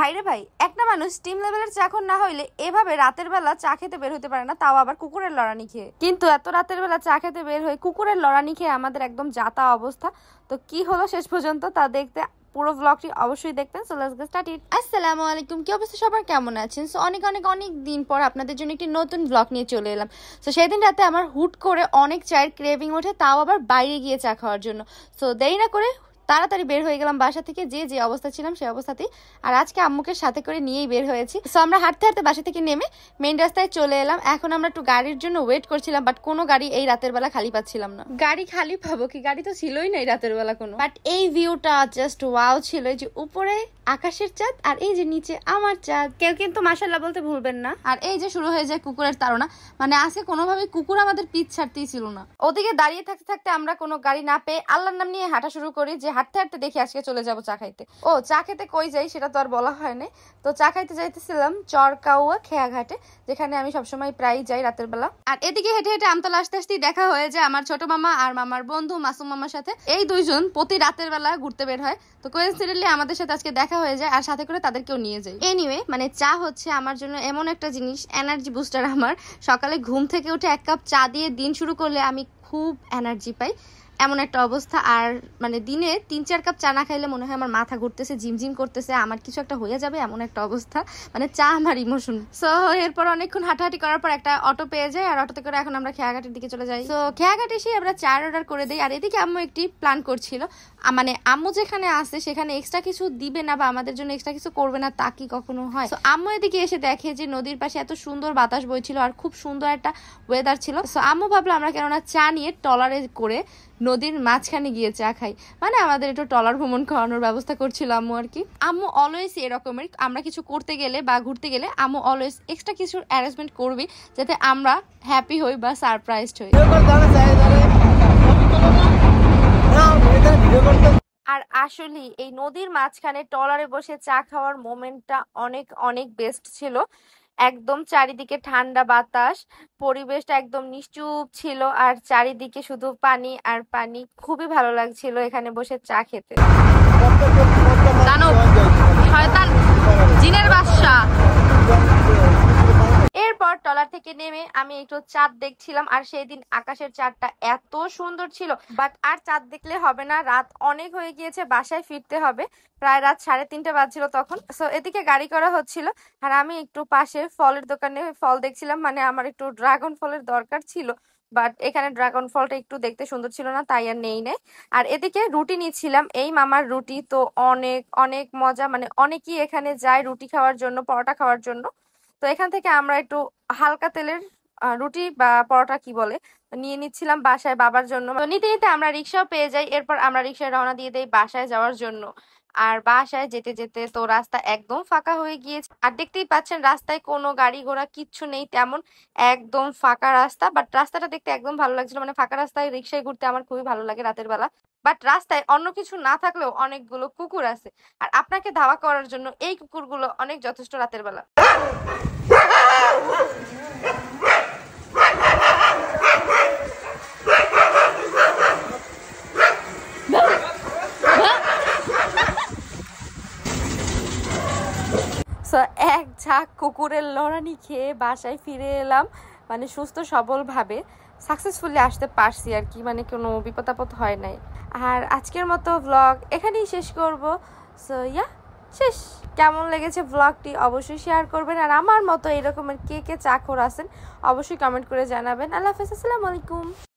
ভাইরে ভাই, একটা মানুষ টিম লেভেলের চাকর না হইলে এভাবে রাতের বেলা চা খেতে বের হতে পারে না, তাও আবার কুকুরের লড়ানি খেয়ে। কিন্তু এত রাতের বেলা চা খেতে বের হয়ে কুকুরের লড়ানি খেয়ে আমাদের একদম যাতা অবস্থা। তো কি হলো শেষ পর্যন্ত তা দেখতে পুরো ব্লগটি অবশ্যই দেখবেন। So let's get started. আসসালামু আলাইকুম, কি অবস্থা সবার, কেমন আছেন? সো অনেক দিন পর আপনাদের জন্য একটি নতুন ব্লগ নিয়ে চলে এলাম। সো সেদিন রাতে আমার হুট করে অনেক চায়ের ক্রেভিং ওঠে, তাও আবার বাইরে গিয়ে চা খাওয়ার জন্য। সো দেরি না করে তাড়াতাড়ি বের হয়ে গেলাম বাসা থেকে, যে অবস্থা ছিলাম সেই অবস্থাতেই। আর আজকে আম্মুকে সাথে করে নিয়েই বের হয়েছি। সো আমরা হাঁটতে হাঁটতে বাসা থেকে নেমে মেইন রাস্তায় চলে এলাম। এখন আমরা একটু গাড়ির জন্য ওয়েট করছিলাম, বাট কোনো গাড়ি এই রাতের বেলা খালি পাচ্ছিলাম না। গাড়ি খালি পাবো কি, গাড়ি তো ছিলই না এই রাতের বেলা কোনো। বাট এই ভিউটা জাস্ট ওয়াও ছিল, যে উপরে আকাশের চাঁদ আর এই যে নিচে আমার চাঁদ। কেউ কিন্তু মাশাআল্লাহ বলতে ভুলবেন না। আর এই যে শুরু হয়ে যায় কুকুরের তাড়না, মানে আজকে কোনোভাবে কুকুর আমাদের পিছ ছাড়তেই ছিল না। ওদিকে দাঁড়িয়ে থাকতে থাকতে আমরা কোনো গাড়ি না পেয়ে আল্লাহর নাম নিয়ে হাঁটা শুরু করি, যে হাঁটতে হাঁটতে দেখি আজকে চলে যাবো চা খাইতে। ও চা খেতে কই যাই সেটা তো আর বলা হয়নি। তো চা খাইতে যাইতেছিলাম চরকাউয়া খেয়াঘাটে, যেখানে আমি সবসময় প্রায় যাই রাতের বেলা। আর এদিকে হেঁটে হেঁটে আমতলা আসতে আসতেই দেখা হয়ে যায় আমার ছোট মামা আর মামার বন্ধু মাসুম মামার সাথে। এই দুইজন প্রতি রাতের বেলা ঘুরতে বের হয়। তো কোইন্সিডেন্টলি আমাদের সাথে আজকে দেখা হয়ে যায়, আর সাথে করে তাদেরকেও নিয়ে যাই। এনিওয়ে, মানে চা হচ্ছে আমার জন্য এমন একটা জিনিস, এনার্জি বুস্টার। আমার সকালে ঘুম থেকে উঠে এক কাপ চা দিয়ে দিন শুরু করলে আমি খুব এনার্জি পাই, এমন একটা অবস্থা। আর মানে দিনে 3-4 কাপ চা না খাইলে মনে হয় আমার মাথা ঘুরতেছে, ঝিমঝিম করতেছে, আমার কিছু একটা হয়ে যাবে, এমন একটা অবস্থা। মানে চা আমার ইমোশন। সো এরপর অনেকক্ষণ হাঁটাহাঁটি করার পর একটা অটো পেয়ে যায়, আর অটোতে করে এখন আমরা খেয়াঘাটের দিকে চলে যাই। তো খেয়াঘাটে এসে আমরা চার অর্ডার করে দিই। আর এদিকে আম্মু একটি প্ল্যান করছিল, মানে আম্মু যেখানে আসে সেখানে এক্সট্রা কিছু দিবে না বা আমাদের জন্য এক্সট্রা কিছু করবে না, তা কি কখনো হয়? তো আম্মু এদিকে এসে দেখে যে নদীর পাশে এত সুন্দর বাতাস বইছিল আর খুব সুন্দর একটা ওয়েদার ছিল। সো আম্মু ভাবলো আমরা কেননা চা নিয়ে ট্রলারে করে নদীর মাঝখানে গিয়ে চা খাই, মানে আমাদের একটু ট্রলার ভ্রমণ করানোর ব্যবস্থা করছিল আম্মু আর কি। আম্মু অলওয়েজ এরকমের, আমরা কিছু করতে গেলে বা ঘুরতে গেলে আম্মু অলওয়েজ এক্সট্রা কিছু অ্যারেঞ্জমেন্ট করবি, যাতে আমরা হ্যাপি হই বা সারপ্রাইজড হই। আর আসলে এই নদীর মাঝখানে ট্রলারে বসে চা খাওয়ার মোমেন্টটা অনেক বেস্ট ছিল। একদম চারিদিকে ঠান্ডা বাতাস, পরিবেশটা একদম নিশ্চুপ ছিল, আর চারিদিকে শুধু পানি আর পানি। খুবই ভালো লাগছিল এখানে বসে চা খেতে। দানব, শয়তান, জিনের বাদশা। এরপর ট্রলার থেকে নেমে আমি একটু চাঁদ দেখছিলাম, আর সেই দিন আকাশের চাঁদটা এত সুন্দর ছিল। বাট আর চাঁদ দেখলে হবে না, রাত অনেক হয়ে গিয়েছে, বাসায় ফিরতে হবে। প্রায় রাত 3:30 বাজছিল তখন। সো এদিকে গাড়ি করা হচ্ছিল, আর আমি একটু পাশে ফলের দোকানে ফল দেখছিলাম, মানে আমার একটু ড্রাগন ফলের দরকার ছিল। বাট এখানে ড্রাগন ফলটা একটু দেখতে সুন্দর ছিল না, তাই আর নেই। আর এদিকে রুটি নিচ্ছিলাম, এই মামার রুটি তো অনেক মজা, মানে অনেকেই এখানে যায় রুটি খাওয়ার জন্য, পরোটা খাওয়ার জন্য। তো এখান থেকে আমরা একটু হালকা তেলের রুটি বা পরোটা কি বলে নিয়ে নিচ্ছিলাম বাসায় বাবার জন্য। তো নিতে নিতে আমরা রিক্সাও পেয়ে যাই। এরপর আমরা রিক্সায় রওনা দিয়ে দেই বাসায় যাওয়ার জন্য। আর বাসায় যেতে যেতে তো রাস্তা একদম ফাঁকা হয়ে গিয়েছে, আর দেখতেই পাচ্ছেন রাস্তায় কোনো গাড়ি ঘোড়া কিচ্ছু নেই তেমন, একদম ফাঁকা রাস্তা। বাট রাস্তাটা দেখতে একদম ভালো লাগছিল, মানে ফাঁকা রাস্তায় রিক্সায় ঘুরতে আমার খুবই ভালো লাগে রাতের বেলা। বাট রাস্তায় অন্য কিছু না থাকলেও অনেকগুলো কুকুর আছে, আর আপনাকে ধাওয়া করার জন্য এই কুকুরগুলো অনেক যথেষ্ট রাতের বেলা। সো এক ঝাঁক কুকুরের লড়ানি খেয়ে বাসায় ফিরে এলাম, মানে সুস্থ সবলভাবে সাকসেসফুলি আসতে পারছি আর কি, মানে কোনো বিপদ আপদ হয় নাই। আর আজকের মতো ব্লগ এখানেই শেষ করব। সো শেষ। কেমন লেগেছে ব্লগটি অবশ্যই শেয়ার করবেন, আর আমার মতো এরকমের কে চাকর আছেন অবশ্যই কমেন্ট করে জানাবেন। আল্লাহ হাফেজ, আসসালামু আলাইকুম।